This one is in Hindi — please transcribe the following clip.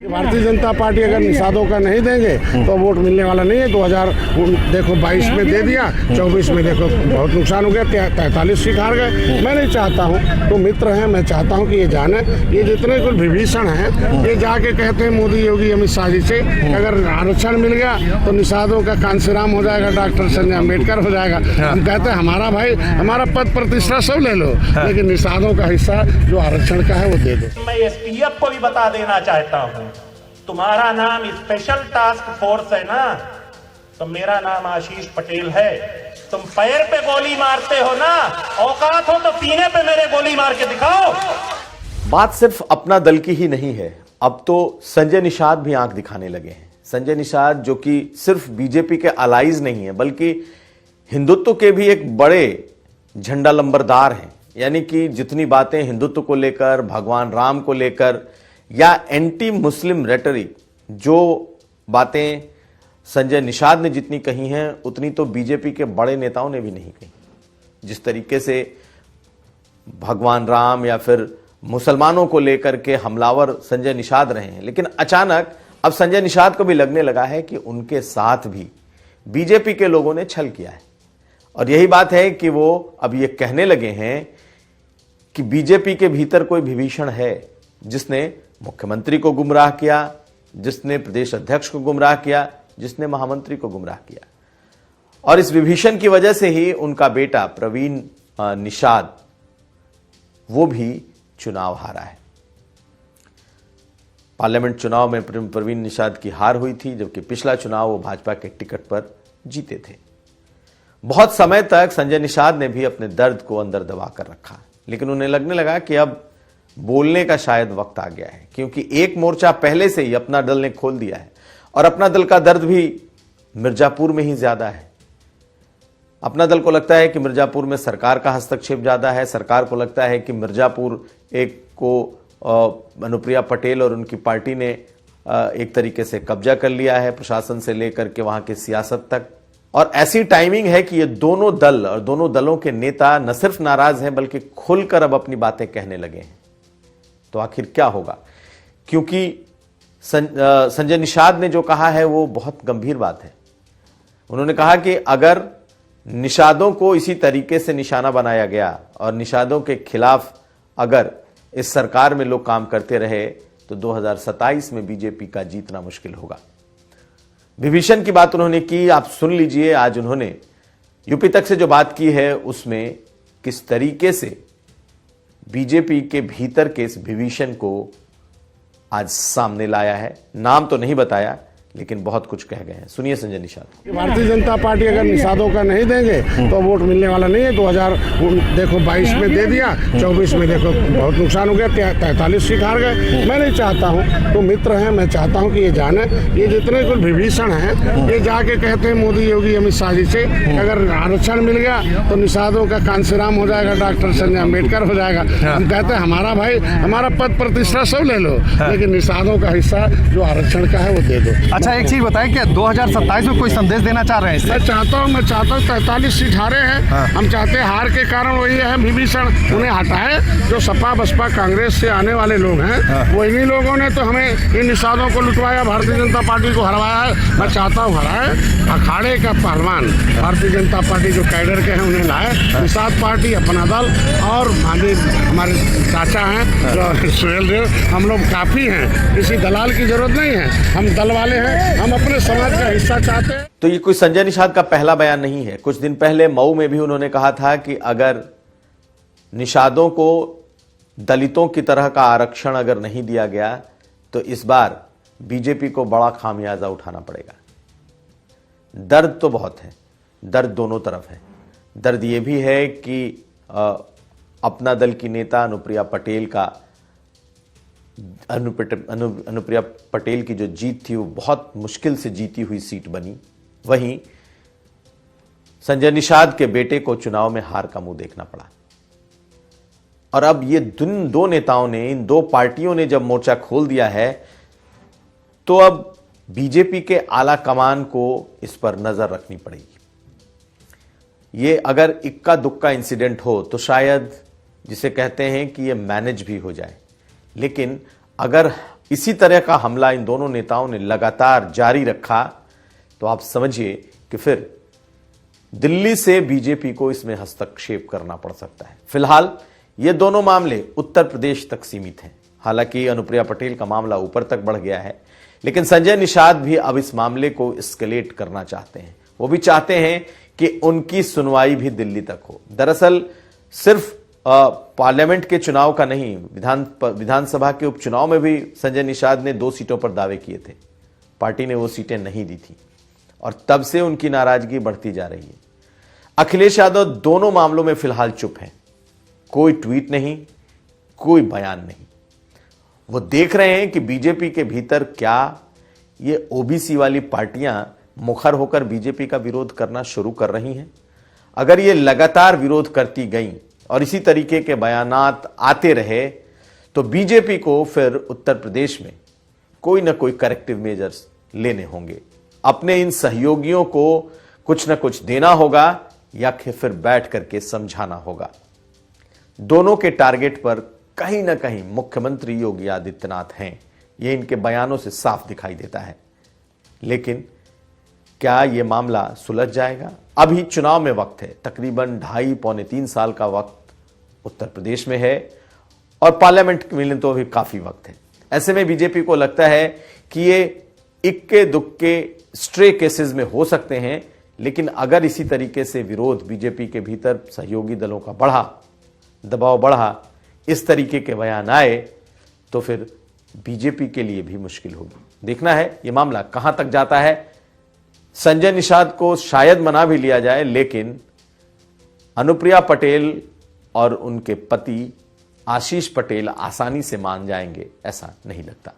भारतीय जनता पार्टी अगर निषादों का नहीं देंगे तो वोट मिलने वाला नहीं है। 2000 देखो 22 में दे दिया, 24 में देखो बहुत नुकसान हो गया, 43 सीट हार गए। मैं नहीं चाहता हूँ, तो मित्र हैं, मैं चाहता हूँ कि ये जाने, ये जितने कुछ विभीषण हैं ये जाके कहते हैं मोदी योगी अमित शाह जी से अगर आरक्षण मिल गया तो निषादों का कांसीराम हो जाएगा, डॉक्टर संजय अम्बेडकर हो जाएगा। हम कहते हैं हमारा भाई हमारा पद प्रतिष्ठा सब ले लो, लेकिन निषादों का हिस्सा जो आरक्षण का है वो दे दो। मैं एसटीएफ को भी बता देना चाहता हूँ, तुम्हारा नाम स्पेशल टास्क फोर्स है ना, तो मेरा नाम आशीष पटेल है। तुम पैर पे गोली मारते हो ना, औकात हो तो सीने पे मेरे गोली मार के दिखाओ। बात सिर्फ अपना दल की ही नहीं है, अब तो संजय निषाद भी आंख दिखाने लगे हैं। संजय निषाद जो कि सिर्फ बीजेपी के अलाइज नहीं है बल्कि हिंदुत्व के भी एक बड़े झंडा लंबरदार हैं। यानी कि जितनी बातें हिंदुत्व को लेकर, भगवान राम को लेकर या एंटी मुस्लिम रेटरिक, जो बातें संजय निषाद ने जितनी कही हैं उतनी तो बीजेपी के बड़े नेताओं ने भी नहीं कही। जिस तरीके से भगवान राम या फिर मुसलमानों को लेकर के हमलावर संजय निषाद रहे हैं, लेकिन अचानक अब संजय निषाद को भी लगने लगा है कि उनके साथ भी बीजेपी के लोगों ने छल किया है। और यही बात है कि वो अब ये कहने लगे हैं कि बीजेपी के भीतर कोई विभीषण है जिसने मुख्यमंत्री को गुमराह किया, जिसने प्रदेश अध्यक्ष को गुमराह किया, जिसने महामंत्री को गुमराह किया। और इस विभीषण की वजह से ही उनका बेटा प्रवीण निषाद वो भी चुनाव हारा है। पार्लियामेंट चुनाव में प्रवीण निषाद की हार हुई थी, जबकि पिछला चुनाव वो भाजपा के टिकट पर जीते थे। बहुत समय तक संजय निषाद ने भी अपने दर्द को अंदर दबा कर रखा, लेकिन उन्हें लगने लगा कि अब बोलने का शायद वक्त आ गया है, क्योंकि एक मोर्चा पहले से ही अपना दल ने खोल दिया है और अपना दल का दर्द भी मिर्जापुर में ही ज्यादा है। अपना दल को लगता है कि मिर्जापुर में सरकार का हस्तक्षेप ज्यादा है, सरकार को लगता है कि मिर्जापुर एक को अनुप्रिया पटेल और उनकी पार्टी ने एक तरीके से कब्जा कर लिया है, प्रशासन से लेकर के वहां की सियासत तक। और ऐसी टाइमिंग है कि ये दोनों दल और दोनों दलों के नेता न सिर्फ नाराज हैं बल्कि खुलकर अब अपनी बातें कहने लगे हैं। तो आखिर क्या होगा, क्योंकि संजय निषाद ने जो कहा है वो बहुत गंभीर बात है। उन्होंने कहा कि अगर निषादों को इसी तरीके से निशाना बनाया गया और निषादों के खिलाफ अगर इस सरकार में लोग काम करते रहे तो 2027 में बीजेपी का जीतना मुश्किल होगा। विभीषण की बात उन्होंने की, आप सुन लीजिए। आज उन्होंने यूपी तक से जो बात की है उसमें किस तरीके से बीजेपी के भीतर के इस विभीषण को आज सामने लाया है। नाम तो नहीं बताया लेकिन बहुत कुछ कह गए हैं। सुनिए संजय निषाद। भारतीय जनता पार्टी अगर निषादों का नहीं देंगे तो वोट मिलने वाला नहीं है। 2000 देखो 22 में दे दिया, 24 में देखो बहुत नुकसान हो गया, 43 सीट हार गए। मैं नहीं चाहता हूँ, तो मित्र हैं, मैं चाहता हूँ कि ये जाने, ये जितने कुछ विभीषण हैं ये जाके कहते हैं मोदी योगी अमित शाह जी से अगर आरक्षण मिल गया तो निषादों का कांसीराम हो जाएगा, डॉक्टर संजय अम्बेडकर हो जाएगा। हम कहते हैं हमारा भाई हमारा पद प्रतिष्ठा सब ले लो, लेकिन निषादों का हिस्सा जो आरक्षण का है वो दे दो। अच्छा, एक चीज बताएं, क्या 2027 में कोई संदेश देना चाह रहे हैं? मैं चाहता हूँ 43 सीट हारे हैं। हम चाहते हैं हार के कारण वही है विभीषण उन्हें हटाए। जो सपा बसपा कांग्रेस से आने वाले लोग हैं वो इन्हीं लोगों ने तो हमें इन निषादों को लुटवाया, भारतीय जनता पार्टी को हरवाया है। मैं चाहता हूँ हराए, अखाड़े का पहलवान भारतीय जनता पार्टी जो कैडर के हैं उन्हें लाए। निषाद पार्टी, अपना दल और हमारे चाचा हैं जो सुहेल देव, हम लोग काफी हैं, किसी दलाल की जरूरत नहीं है। हम दल वाले हैं, हम अपने समाज का हिस्सा चाहते हैं। तो ये कोई संजय निषाद का पहला बयान नहीं है। कुछ दिन पहले मऊ में भी उन्होंने कहा था कि अगर निषादों को दलितों की तरह का आरक्षण अगर नहीं दिया गया तो इस बार बीजेपी को बड़ा खामियाजा उठाना पड़ेगा। दर्द तो बहुत है, दर्द दोनों तरफ है। दर्द ये भी है कि अपना दल की नेता अनुप्रिया पटेल की जो जीत थी वो बहुत मुश्किल से जीती हुई सीट बनी। वहीं संजय निषाद के बेटे को चुनाव में हार का मुंह देखना पड़ा। और अब ये दो नेताओं ने, इन दो पार्टियों ने जब मोर्चा खोल दिया है तो अब बीजेपी के आला कमान को इस पर नजर रखनी पड़ेगी। ये अगर इक्का दुक्का इंसिडेंट हो तो शायद जिसे कहते हैं कि ये मैनेज भी हो जाए, लेकिन अगर इसी तरह का हमला इन दोनों नेताओं ने लगातार जारी रखा तो आप समझिए कि फिर दिल्ली से बीजेपी को इसमें हस्तक्षेप करना पड़ सकता है। फिलहाल ये दोनों मामले उत्तर प्रदेश तक सीमित हैं। हालांकि अनुप्रिया पटेल का मामला ऊपर तक बढ़ गया है, लेकिन संजय निषाद भी अब इस मामले को एस्केलेट करना चाहते हैं। वो भी चाहते हैं कि उनकी सुनवाई भी दिल्ली तक हो। दरअसल सिर्फ पार्लियामेंट के चुनाव का नहीं, विधानसभा के उपचुनाव में भी संजय निषाद ने 2 सीटों पर दावे किए थे। पार्टी ने वो सीटें नहीं दी थी और तब से उनकी नाराजगी बढ़ती जा रही है। अखिलेश यादव दोनों मामलों में फिलहाल चुप हैं। कोई ट्वीट नहीं, कोई बयान नहीं। वो देख रहे हैं कि बीजेपी के भीतर क्या ये ओबीसी वाली पार्टियां मुखर होकर बीजेपी का विरोध करना शुरू कर रही हैं। अगर ये लगातार विरोध करती गई और इसी तरीके के बयानात आते रहे तो बीजेपी को फिर उत्तर प्रदेश में कोई ना कोई करेक्टिव मेजर्स लेने होंगे। अपने इन सहयोगियों को कुछ ना कुछ देना होगा या फिर बैठ करके समझाना होगा। दोनों के टारगेट पर कहीं ना कहीं मुख्यमंत्री योगी आदित्यनाथ हैं, यह इनके बयानों से साफ दिखाई देता है। लेकिन क्या यह मामला सुलझ जाएगा? अभी चुनाव में वक्त है, तकरीबन 2.5-3 साल का वक्त उत्तर प्रदेश में है और पार्लियामेंट में तो अभी काफी वक्त है। ऐसे में बीजेपी को लगता है कि ये इक्के दुक्के स्ट्रे केसेस में हो सकते हैं, लेकिन अगर इसी तरीके से विरोध बीजेपी के भीतर सहयोगी दलों का बढ़ा, दबाव बढ़ा, इस तरीके के बयान आए तो फिर बीजेपी के लिए भी मुश्किल होगी। देखना है यह मामला कहां तक जाता है। संजय निषाद को शायद मना भी लिया जाए, लेकिन अनुप्रिया पटेल और उनके पति आशीष पटेल आसानी से मान जाएंगे ऐसा नहीं लगता।